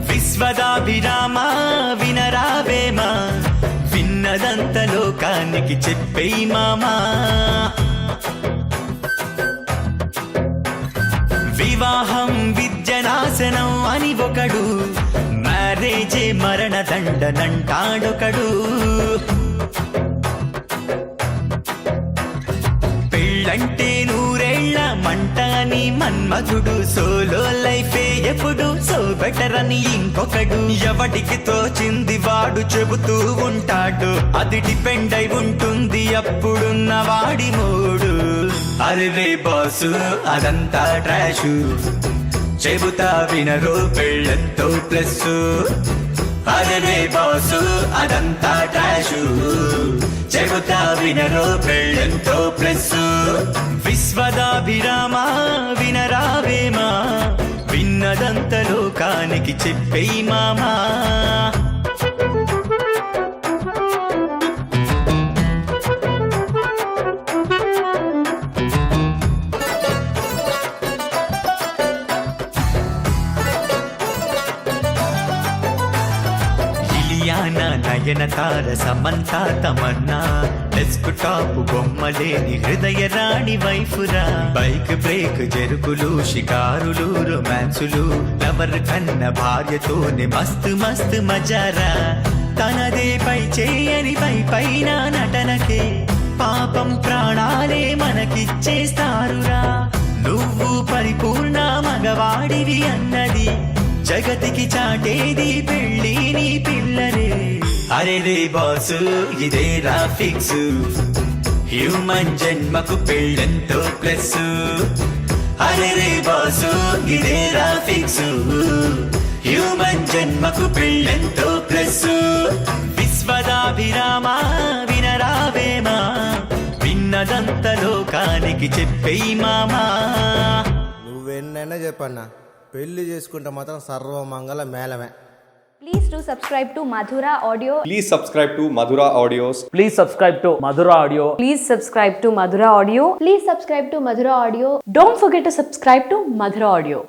విశ్వదాభిరామ వినరావేమా, విన్నదంత లోకానికి చెప్పేయి మామా. వివాహం విద్యనాశనం అని ఒకడు, మ్యారేజే మరణ దండనంటాడొకడు. పెళ్ళంటే నూరేళ్ల మంట అని మన్మధుడు, సోలో లైఫే ఎప్పుడు సో బెటర్ అని ఇంకొకడు. ఎవడికి తోచింది వాడు చెబుతూ ఉంటాడు, అది డిపెండ్ అయి ఉంటుంది అప్పుడున్న వాడి మూడు. అరే బాసు అదంతా ట్రాషు, చెబుతా వినరు పెళ్ళంతో ప్లస్. అరే బాసు అదంతా ట్రాషు, చెబుతా వినరు పెళ్ళంతో ప్లస్. విశ్వదాభిరామ వినరావేమా, విన్నదంత లోకానికి చెప్పేయి మామా. నయనతార సమంత తమన్నా, డెస్క్ టాప్ బొమ్మలేని హృదయ రాణి వైఫురా. బైక్ బ్రేక్ జరుగులు షికారులు రొమాన్సులు, లవర్ కన్న భార్యతోనే మస్తు మస్తు మజారా. తనదే పై చేయని పై పైన నటనకే పాపం ప్రాణాలే మనకిచ్చేస్తారురా. నువ్వు పరిపూర్ణ మగవాడివి అన్నది జగతికి చాటేది పెళ్ళి నీ పిల్లరే. అరే బాసు ఇదే ఫిక్స్, హ్యూమన్ జన్మకు పెళ్ళంతో ప్లస్. అరే బాసు ఇదే ఫిక్స్, హ్యూమన్ జన్మకు పెళ్ళంతో ప్లస్. విశ్వదాభిరామ వినరావేమా, విన్నదంత లోకానికి చెప్పేయి మామా. నువ్వెన్నైనా చెప్పన్నా, పెళ్లి చేసుకుంటే మాత్రం సర్వమంగళ మేళమే. Please do subscribe to Madhura Audio. Please subscribe to Madhura Audios. Please subscribe to Madhura Audio. Please subscribe to Madhura Audio. Please subscribe to Madhura Audio. Don't forget to subscribe to Madhura Audio.